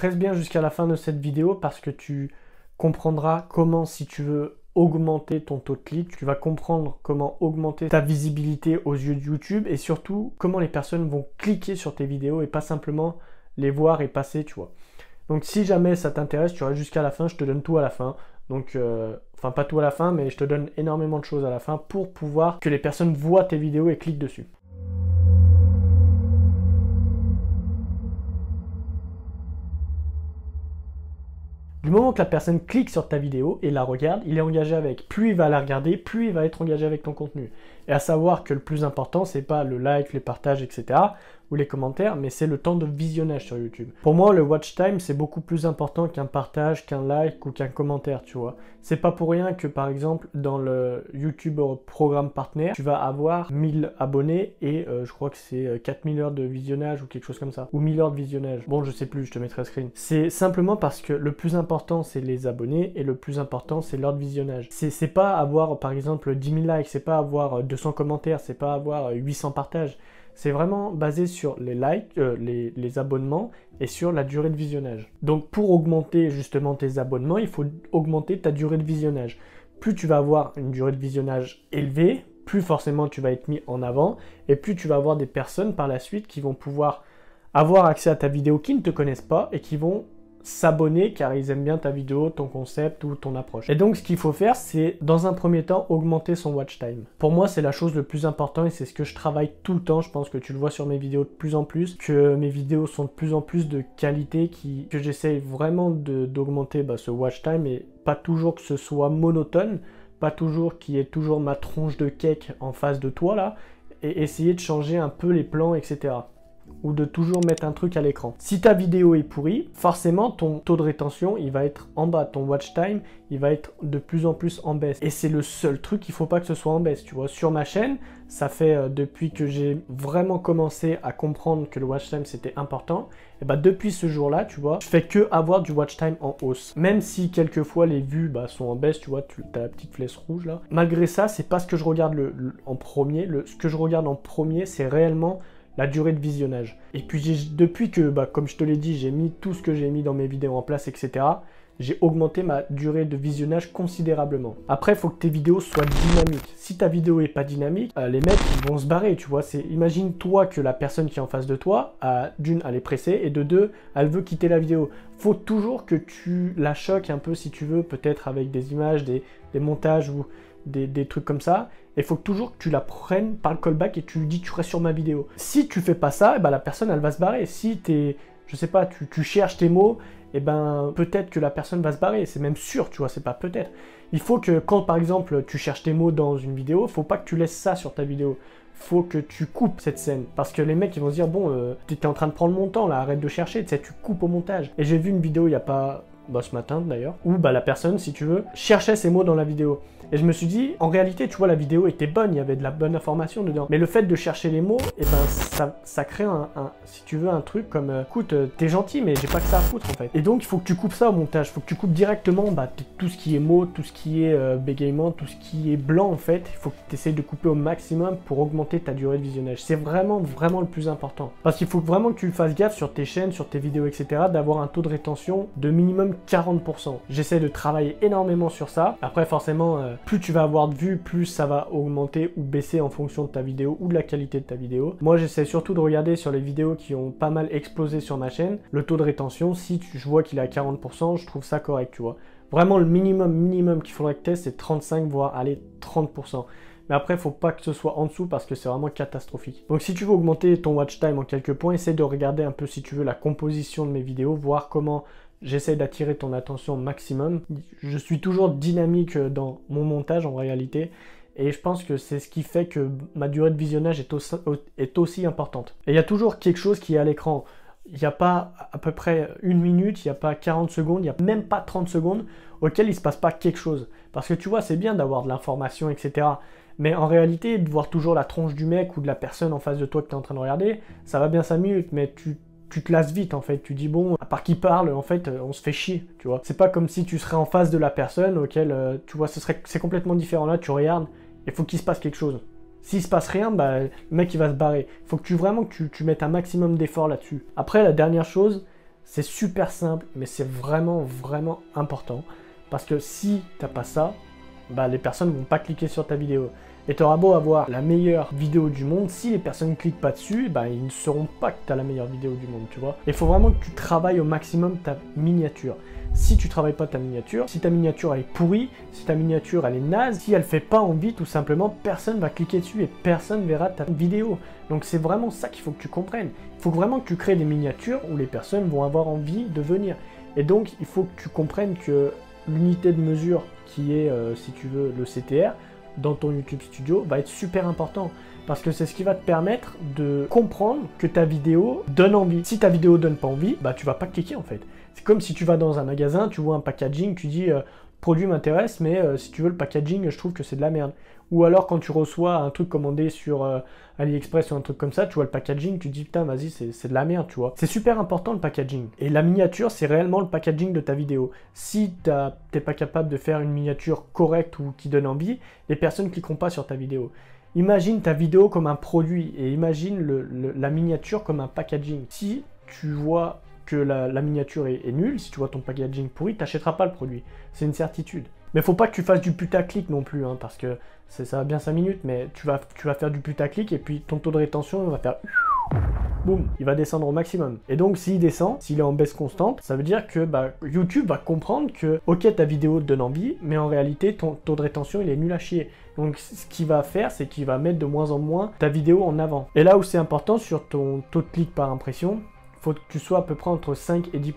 Reste bien jusqu'à la fin de cette vidéo parce que tu comprendras comment, si tu veux augmenter ton taux de clic, tu vas comprendre comment augmenter ta visibilité aux yeux de YouTube et surtout comment les personnes vont cliquer sur tes vidéos et pas simplement les voir et passer, tu vois. Donc si jamais ça t'intéresse, tu restes jusqu'à la fin, je te donne tout à la fin. Donc, enfin pas tout à la fin, mais je te donne énormément de choses à la fin pour pouvoir que les personnes voient tes vidéos et cliquent dessus. Du moment que la personne clique sur ta vidéo et la regarde, il est engagé avec. Plus il va la regarder, plus il va être engagé avec ton contenu. Et à savoir que le plus important, c'est pas le like, les partages, etc. ou les commentaires, mais c'est le temps de visionnage sur YouTube. Pour moi, le watch time, c'est beaucoup plus important qu'un partage, qu'un like ou qu'un commentaire, tu vois. C'est pas pour rien que, par exemple, dans le YouTube Programme Partner, tu vas avoir 1000 abonnés et je crois que c'est 4000 heures de visionnage ou quelque chose comme ça. Ou 1000 heures de visionnage. Bon, je sais plus, je te mettrai un screen. C'est simplement parce que le plus important, c'est les abonnés et le plus important, c'est l'heure de visionnage. C'est pas avoir, par exemple, 10 000 likes, c'est pas avoir 200 commentaires, c'est pas avoir 800 partages. C'est vraiment basé sur les likes, les abonnements et sur la durée de visionnage. Donc pour augmenter justement tes abonnements, il faut augmenter ta durée de visionnage. Plus tu vas avoir une durée de visionnage élevée, plus forcément tu vas être mis en avant et plus tu vas avoir des personnes par la suite qui vont pouvoir avoir accès à ta vidéo qui ne te connaissent pas et qui vont s'abonner car ils aiment bien ta vidéo, ton concept ou ton approche. Et donc ce qu'il faut faire, c'est dans un premier temps augmenter son watch time. Pour moi, c'est la chose le plus importante et c'est ce que je travaille tout le temps. Je pense que tu le vois sur mes vidéos de plus en plus, que mes vidéos sont de plus en plus de qualité, que j'essaye vraiment d'augmenter ce watch time et pas toujours que ce soit monotone, pas toujours qu'il y ait toujours ma tronche de cake en face de toi là, et essayer de changer un peu les plans, etc. Ou de toujours mettre un truc à l'écran. Si ta vidéo est pourrie, forcément ton taux de rétention il va être en bas, ton watch time il va être de plus en plus en baisse. Et c'est le seul truc, il faut pas que ce soit en baisse, tu vois. Sur ma chaîne, ça fait depuis que j'ai vraiment commencé à comprendre que le watch time c'était important, et depuis ce jour-là, tu vois, je fais que avoir du watch time en hausse. Même si quelquefois les vues sont en baisse, tu vois, tu as la petite flèche rouge là. Malgré ça, c'est pas ce que je regarde en premier. Ce que je regarde en premier, c'est réellement la durée de visionnage. Et puis depuis que, comme je te l'ai dit, j'ai mis tout ce que j'ai mis dans mes vidéos en place, etc., j'ai augmenté ma durée de visionnage considérablement. Après, il faut que tes vidéos soient dynamiques. Si ta vidéo est pas dynamique, les mecs ils vont se barrer, tu vois. Imagine-toi que la personne qui est en face de toi, d'une, elle est pressée, et de deux, elle veut quitter la vidéo. Faut toujours que tu la choques un peu, si tu veux, peut-être avec des images, des montages ou des trucs comme ça. Il faut toujours que tu la prennes par le callback et tu lui dis tu restes sur ma vidéo. Si tu fais pas ça, la personne elle va se barrer. Si je sais pas, tu cherches tes mots, peut-être que la personne va se barrer. C'est même sûr, tu vois, c'est pas peut-être. Il faut que quand par exemple tu cherches tes mots dans une vidéo, faut pas que tu laisses ça sur ta vidéo. Faut que tu coupes cette scène. Parce que les mecs ils vont se dire bon, t'étais en train de prendre mon temps là, arrête de chercher, tu sais, tu coupes au montage. Et j'ai vu une vidéo il y a pas... ce matin d'ailleurs, où la personne, si tu veux, cherchait ces mots dans la vidéo. Et je me suis dit, en réalité, tu vois, la vidéo était bonne, il y avait de la bonne information dedans. Mais le fait de chercher les mots, ça crée si tu veux, un truc comme, écoute, t'es gentil, mais j'ai pas que ça à foutre, en fait. Et donc, il faut que tu coupes ça au montage, il faut que tu coupes directement, tout ce qui est mots, tout ce qui est bégaiement, tout ce qui est blanc, en fait. Il faut que tu essayes de couper au maximum pour augmenter ta durée de visionnage. C'est vraiment, vraiment le plus important. Parce qu'il faut vraiment que tu fasses gaffe sur tes chaînes, sur tes vidéos, etc., d'avoir un taux de rétention de minimum 40%. J'essaie de travailler énormément sur ça. Après, forcément, plus tu vas avoir de vues, plus ça va augmenter ou baisser en fonction de ta vidéo ou de la qualité de ta vidéo. Moi, j'essaie surtout de regarder sur les vidéos qui ont pas mal explosé sur ma chaîne, le taux de rétention. Si je vois qu'il est à 40%, je trouve ça correct, tu vois. Vraiment, le minimum qu'il faudrait que tu aies, c'est 35, voire aller 30%. Mais après, il ne faut pas que ce soit en dessous parce que c'est vraiment catastrophique. Donc si tu veux augmenter ton watch time en quelques points, essaie de regarder un peu, si tu veux, la composition de mes vidéos, voir comment j'essaie d'attirer ton attention au maximum. Je suis toujours dynamique dans mon montage en réalité. Et je pense que c'est ce qui fait que ma durée de visionnage est aussi importante. Et il y a toujours quelque chose qui est à l'écran. Il n'y a pas à peu près 1 minute, il n'y a pas 40 secondes, il n'y a même pas 30 secondes auxquelles il ne se passe pas quelque chose. Parce que tu vois, c'est bien d'avoir de l'information, etc. Mais en réalité, de voir toujours la tronche du mec ou de la personne en face de toi que tu es en train de regarder, ça va bien 5 minutes, mais tu te lasses vite en fait. Tu dis bon, à part qu'il parle, en fait, on se fait chier, tu vois. C'est pas comme si tu serais en face de la personne auquel, tu vois, c'est complètement différent. Là, tu regardes, il faut qu'il se passe quelque chose. S'il se passe rien, le mec il va se barrer. Il faut que tu mettes un maximum d'efforts là-dessus. Après, la dernière chose, C'est super simple, mais c'est vraiment, vraiment important. Parce que si tu n'as pas ça, bah, les personnes ne vont pas cliquer sur ta vidéo. Et tu auras beau avoir la meilleure vidéo du monde, si les personnes ne cliquent pas dessus, bah, ils ne sauront pas que tu as la meilleure vidéo du monde, tu vois. Il faut vraiment que tu travailles au maximum ta miniature. Si tu travailles pas ta miniature, si ta miniature elle est pourrie, si ta miniature elle est naze, si elle fait pas envie, tout simplement, personne va cliquer dessus et personne verra ta vidéo. Donc c'est vraiment ça qu'il faut que tu comprennes. Il faut vraiment que tu crées des miniatures où les personnes vont avoir envie de venir. Et donc il faut que tu comprennes que l'unité de mesure qui est, si tu veux, le CTR, dans ton YouTube Studio va être super important parce que c'est ce qui va te permettre de comprendre que ta vidéo donne envie. Si ta vidéo donne pas envie, bah tu vas pas cliquer en fait. C'est comme si tu vas dans un magasin, tu vois un packaging, tu dis produit m'intéresse, mais si tu veux le packaging, je trouve que c'est de la merde. Ou alors quand tu reçois un truc commandé sur AliExpress ou un truc comme ça, tu vois le packaging, tu dis putain vas-y c'est de la merde, tu vois. C'est super important le packaging. Et la miniature, c'est réellement le packaging de ta vidéo. Si t'es pas capable de faire une miniature correcte ou qui donne envie, les personnes cliqueront pas sur ta vidéo. Imagine ta vidéo comme un produit et imagine la miniature comme un packaging. Si tu vois que la miniature est nulle, si tu vois ton packaging pourri, t'achèteras pas le produit. C'est une certitude. Mais faut pas que tu fasses du putaclic non plus, hein, parce que ça va bien 5 minutes, mais tu vas faire du putaclic et puis ton taux de rétention va faire... Boum, il va descendre au maximum. Et donc s'il descend, s'il est en baisse constante, ça veut dire que YouTube va comprendre que ok ta vidéo te donne envie, mais en réalité ton taux de rétention il est nul à chier. Donc ce qu'il va faire, c'est qu'il va mettre de moins en moins ta vidéo en avant. Et là où c'est important sur ton taux de clic par impression, il faut que tu sois à peu près entre 5 et 10%.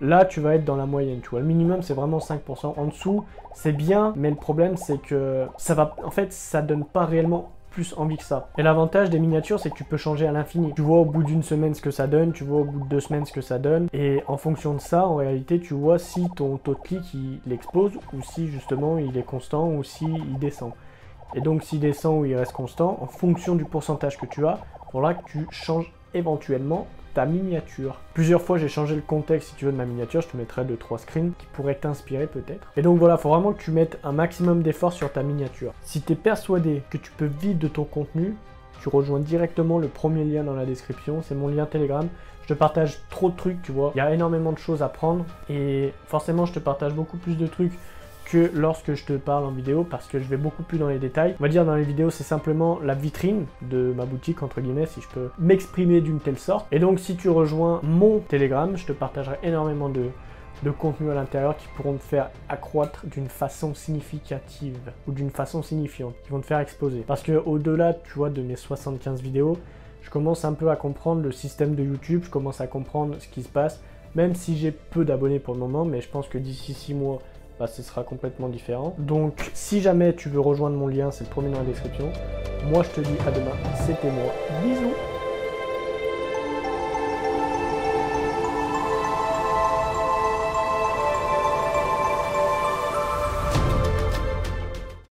Là, tu vas être dans la moyenne, tu vois. Le minimum, c'est vraiment 5%. En dessous, c'est bien, mais le problème, c'est que ça donne pas réellement plus envie que ça. Et l'avantage des miniatures, c'est que tu peux changer à l'infini. Tu vois au bout d'une semaine ce que ça donne, tu vois au bout de 2 semaines ce que ça donne. Et en fonction de ça, en réalité, tu vois si ton taux de clic, il explose, ou si, justement, il est constant, ou si il descend. Et donc, s'il descend ou il reste constant, en fonction du pourcentage que tu as, il faudra que tu changes éventuellement ta miniature. Plusieurs fois j'ai changé le contexte si tu veux de ma miniature, je te mettrai 2-3 screens qui pourraient t'inspirer peut-être. Et donc voilà, il faut vraiment que tu mettes un maximum d'efforts sur ta miniature. Si tu es persuadé que tu peux vivre de ton contenu, tu rejoins directement le premier lien dans la description, c'est mon lien Telegram. Je te partage trop de trucs, tu vois, il y a énormément de choses à prendre et forcément je te partage beaucoup plus de trucs que lorsque je te parle en vidéo parce que je vais beaucoup plus dans les détails. On va dire dans les vidéos c'est simplement la vitrine de ma boutique entre guillemets si je peux m'exprimer d'une telle sorte. Et donc si tu rejoins mon Telegram, je te partagerai énormément de contenu à l'intérieur qui pourront te faire accroître d'une façon significative ou d'une façon signifiante, qui vont te faire exploser. Parce que au-delà, tu vois, de mes 75 vidéos, je commence un peu à comprendre le système de YouTube, je commence à comprendre ce qui se passe, même si j'ai peu d'abonnés pour le moment, mais je pense que d'ici 6 mois, ce sera complètement différent. Donc, si jamais tu veux rejoindre mon lien, c'est le premier dans la description. Moi, je te dis à demain. C'était moi. Bisous!